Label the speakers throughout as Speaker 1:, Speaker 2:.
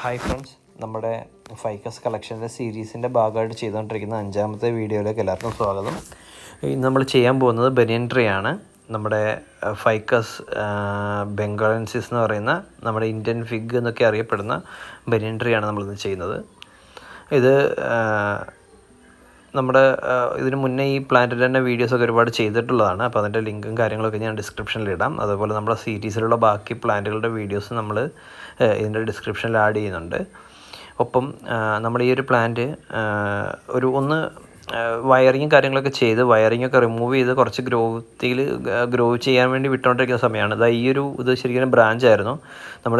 Speaker 1: Hi friends, നമ്മുടെ ficus കളക്ഷൻ്റെ സീരീസിൻ്റെ ഭാഗമായിട്ട് ചെയ്തുകൊണ്ടിരിക്കുന്ന 5ാമത്തെ വീഡിയോയിലേക്ക് എല്ലാവർക്കും സ്വാഗതം. ഇന്ന് നമ്മൾ ചെയ്യാൻ പോകുന്നത് ബനിയൻ ട്രീ ആണ്. നമ്മുടെ ഫൈക്കസ് ബംഗാളൻസിസ് എന്ന് പറയുന്ന നമ്മുടെ ഇന്ത്യൻ ഫിഗ് എന്നൊക്കെ അറിയപ്പെടുന്ന ബനിയൻ ട്രീ ആണ് നമ്മളിന്ന് ചെയ്യുന്നത്. ഇത് നമ്മുടെ ഇതിന് മുന്നേ ഈ പ്ലാന്റിൻ്റെ തന്നെ വീഡിയോസൊക്കെ ഒരുപാട് ചെയ്തിട്ടുള്ളതാണ്. അപ്പോൾ അതിൻ്റെ ലിങ്കും കാര്യങ്ങളൊക്കെ ഞാൻ ഡിസ്ക്രിപ്ഷനിൽ ഇടാം. അതുപോലെ നമ്മുടെ സീരീസിലുള്ള ബാക്കി പ്ലാന്റുകളുടെ വീഡിയോസ് നമ്മൾ ഇതിൻ്റെ ഡിസ്ക്രിപ്ഷനിൽ ആഡ് ചെയ്യുന്നുണ്ട്. ഒപ്പം നമ്മൾ ഈ ഒരു പ്ലാന്റ് ഒന്ന് വയറിങ്ങും കാര്യങ്ങളൊക്കെ ചെയ്ത് വയറിങ്ങൊക്കെ റിമൂവ് ചെയ്ത് കുറച്ച് ഗ്രോ ചെയ്യാൻ വേണ്ടി വിട്ടുകൊണ്ടിരിക്കുന്ന സമയമാണ്. ഇത് ശരിക്കും ബ്രാഞ്ചായിരുന്നു. നമ്മൾ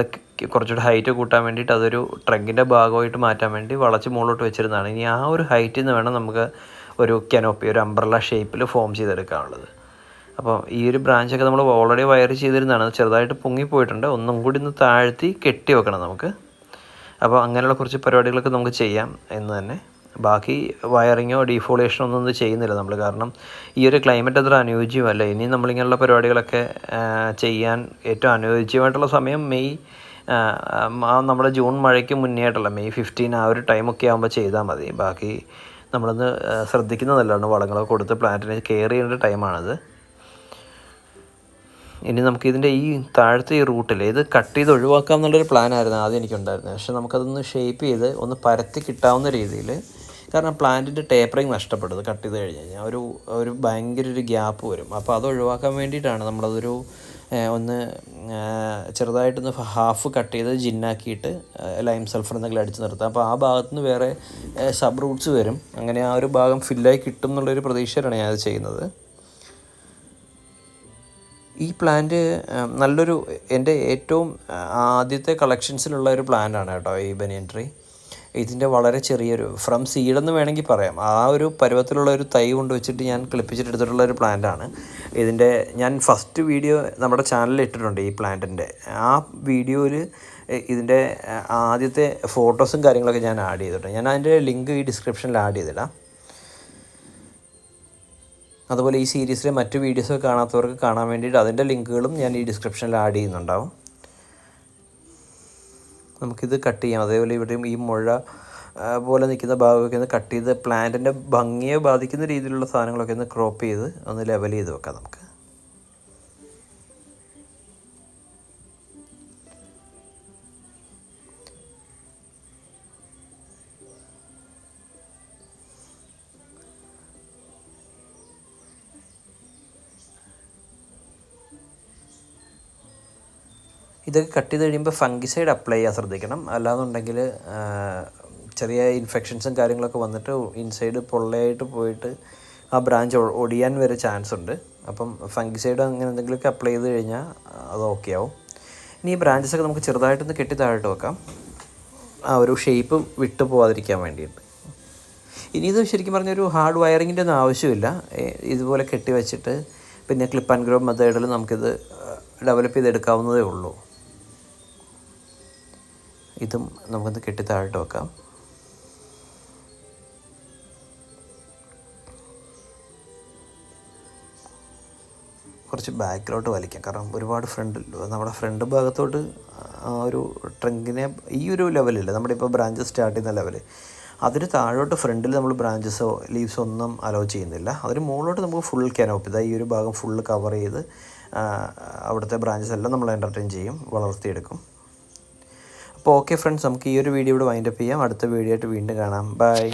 Speaker 1: കുറച്ചുകൂടി ഹൈറ്റ് കൂട്ടാൻ വേണ്ടിയിട്ട് അതൊരു ട്രങ്കിൻ്റെ ഭാഗമായിട്ട് മാറ്റാൻ വേണ്ടി വളച്ച് മുകളിലോട്ട് വെച്ചിരുന്നതാണ്. ഇനി ആ ഒരു ഹൈറ്റിൽ നിന്ന് വേണം നമുക്ക് ഒരു കനോപ്പി, ഒരു അംബ്രല്ല ഷേപ്പിൽ ഫോം ചെയ്തെടുക്കാനുള്ളത്. അപ്പോൾ ഈ ഒരു ബ്രാഞ്ചൊക്കെ നമ്മൾ ഓൾറെഡി വയർ ചെയ്തിരുന്നതാണ്. ചെറുതായിട്ട് പൊങ്ങിപ്പോയിട്ടുണ്ട്. ഒന്നും കൂടി ഒന്ന് താഴ്ത്തി കെട്ടി വെക്കണം നമുക്ക്. അപ്പോൾ അങ്ങനെയുള്ള കുറച്ച് പരിപാടികളൊക്കെ നമുക്ക് ചെയ്യാം എന്ന് തന്നെ. ബാക്കി വയറിങ്ങോ ഡീഫോളിയേഷനോ ഒന്നും ചെയ്യുന്നില്ല നമ്മൾ, കാരണം ഈ ഒരു ക്ലൈമറ്റ് അത്ര അനുയോജ്യമല്ല. ഇനി നമ്മളിങ്ങനെയുള്ള പരിപാടികളൊക്കെ ചെയ്യാൻ ഏറ്റവും അനുയോജ്യമായിട്ടുള്ള സമയം നമ്മുടെ ജൂൺ മഴയ്ക്ക് മുന്നേ ആയിട്ടുള്ള May 15 ആ ഒരു ടൈമൊക്കെ ആകുമ്പോൾ ചെയ്താൽ മതി. ബാക്കി നമ്മളൊന്ന് ശ്രദ്ധിക്കുന്നതല്ലാണ്, വളങ്ങളൊക്കെ കൊടുത്ത് പ്ലാന്റിനെ കെയർ ചെയ്യേണ്ട ടൈമാണത്. ഇനി നമുക്കിതിൻ്റെ ഈ താഴത്തെ ഈ റൂട്ടിൽ ഇത് കട്ട് ചെയ്ത് ഒഴിവാക്കാം എന്നുള്ളൊരു പ്ലാനായിരുന്നു ആദ്യം എനിക്കുണ്ടായിരുന്നത്. പക്ഷേ നമുക്കതൊന്ന് ഷേപ്പ് ചെയ്ത് ഒന്ന് പരത്തി കിട്ടാവുന്ന രീതിയിൽ, കാരണം പ്ലാന്റിൻ്റെ ടേപ്പറിങ് നഷ്ടപ്പെടുന്നത് കട്ട് ചെയ്ത് കഴിഞ്ഞ് കഴിഞ്ഞാൽ ഒരു ഭയങ്കര ഒരു ഗ്യാപ്പ് വരും. അപ്പോൾ അത് ഒഴിവാക്കാൻ വേണ്ടിയിട്ടാണ് നമ്മളതൊരു ചെറുതായിട്ടൊന്ന് ഹാഫ് കട്ട് ചെയ്ത് ജിന്നാക്കിയിട്ട് ലൈം സൾഫർ എന്തെങ്കിലും അടിച്ച് നിർത്താം. അപ്പോൾ ആ ഭാഗത്തുനിന്ന് വേറെ സബ് റൂട്ട്സ് വരും. അങ്ങനെ ആ ഒരു ഭാഗം ഫില്ലായി കിട്ടും എന്നുള്ളൊരു പ്രതീക്ഷയിലാണ് ഞാനത് ചെയ്യുന്നത്. ഈ പ്ലാന്റ് എൻ്റെ ഏറ്റവും ആദ്യത്തെ കളക്ഷൻസിലുള്ള ഒരു പ്ലാന്റാണ് കേട്ടോ ഈ ബനിയൻ ട്രീ. ഇതിൻ്റെ വളരെ ചെറിയൊരു ഫ്രം സീഡെന്ന് വേണമെങ്കിൽ പറയാം. ആ ഒരു പരുവത്തിലുള്ള ഒരു തൈ കൊണ്ട് വെച്ചിട്ട് ഞാൻ കിളിപ്പിച്ചിട്ടെടുത്തിട്ടുള്ള ഒരു പ്ലാന്റാണ്. ഞാൻ ഫസ്റ്റ് വീഡിയോ നമ്മുടെ ചാനലിൽ ഇട്ടിട്ടുണ്ട് ഈ പ്ലാന്റിൻ്റെ. ആ വീഡിയോയിൽ ഇതിൻ്റെ ആദ്യത്തെ ഫോട്ടോസും കാര്യങ്ങളൊക്കെ ഞാൻ ആഡ് ചെയ്തിട്ടുണ്ട്. ഞാൻ അതിൻ്റെ ലിങ്ക് ഈ ഡിസ്ക്രിപ്ഷനിൽ ആഡ് ചെയ്തിടാം. അതുപോലെ ഈ സീരീസിലെ മറ്റു വീഡിയോസൊക്കെ കാണാത്തവർക്ക് കാണാൻ വേണ്ടിയിട്ട് അതിൻ്റെ ലിങ്കുകളും ഞാൻ ഈ ഡിസ്ക്രിപ്ഷനിൽ ആഡ് ചെയ്യുന്നുണ്ടാവും. നമുക്കിത് കട്ട് ചെയ്യാം. അതേപോലെ ഇവിടെയും ഈ മുഴ പോലെ നിൽക്കുന്ന ഭാഗമൊക്കെ ഒന്ന് കട്ട് ചെയ്ത് പ്ലാന്റിൻ്റെ ഭംഗിയെ ബാധിക്കുന്ന രീതിയിലുള്ള സാധനങ്ങളൊക്കെ ഒന്ന് ക്രോപ്പ് ചെയ്ത് ഒന്ന് ലെവൽ ചെയ്ത് വെക്കാം നമുക്ക്. ഇതൊക്കെ കട്ട് ചെയ്ത് കഴിയുമ്പോൾ ഫംഗിസൈഡ് അപ്ലൈ ചെയ്യാൻ ശ്രദ്ധിക്കണം. അല്ലാന്നുണ്ടെങ്കിൽ ചെറിയ ഇൻഫെക്ഷൻസും കാര്യങ്ങളൊക്കെ വന്നിട്ട് ഇൻസൈഡ് പൊള്ളയായിട്ട് പോയിട്ട് ആ ബ്രാഞ്ച് ഒടിയാൻ വരെ ചാൻസ് ഉണ്ട്. അപ്പം ഫംഗിസൈഡ് അങ്ങനെ എന്തെങ്കിലുമൊക്കെ അപ്ലൈ ചെയ്ത് കഴിഞ്ഞാൽ അത് ഓക്കെ ആവും. ഇനി ഈ ബ്രാഞ്ചസൊക്കെ നമുക്ക് ചെറുതായിട്ടൊന്ന് കെട്ടി താഴോട്ട് വെക്കാം, ആ ഒരു ഷേപ്പ് വിട്ടു പോകാതിരിക്കാൻ വേണ്ടിയിട്ട്. ഇനി ഇത് ശരിക്കും പറഞ്ഞൊരു ഹാർഡ് വയറിങ്ങിൻ്റെ ഒന്നും ആവശ്യമില്ല. ഇതുപോലെ കെട്ടി വെച്ചിട്ട് പിന്നെ ക്ലിപ്പ് ആൻഡ് ഗ്രോ മെത്തേഡിൽ നമുക്കിത് ഡെവലപ്പ് ചെയ്തെടുക്കാവുന്നതേ ഉള്ളൂ. ഇതും നമുക്കൊന്ന് കെട്ടി താഴോട്ട് വെക്കാം. കുറച്ച് ബാക്കിലോട്ട് വലിക്കാം, കാരണം ഒരുപാട് നമ്മുടെ ഫ്രണ്ട് ഭാഗത്തോട്ട് ഒരു ട്രങ്കിനെ ഈ ഒരു ലെവലില്ല, നമ്മുടെ ഇപ്പോൾ ബ്രാഞ്ചസ് സ്റ്റാർട്ട് ചെയ്യുന്ന ലെവല്, അതിന് താഴോട്ട് ഫ്രണ്ടിൽ നമ്മൾ ബ്രാഞ്ചസോ ലീവ്സോ ഒന്നും അലോ ചെയ്യുന്നില്ല. അതിന് മുകളിലോട്ട് നമുക്ക് ഫുൾ കനോപ്പി, ഈ ഒരു ഭാഗം ഫുള്ള് കവർ ചെയ്ത് അവിടുത്തെ ബ്രാഞ്ചസ് എല്ലാം നമ്മൾ എൻ്റർടൈൻ ചെയ്യും, വളർത്തിയെടുക്കും. അപ്പോൾ ഓക്കെ ഫ്രണ്ട്സ്, നമുക്ക് ഈ ഒരു വീഡിയോ ഇവിടെ വൈൻഡപ്പ് ചെയ്യാം. അടുത്ത വീഡിയോ ആയിട്ട് വീണ്ടും കാണാം. ബൈ.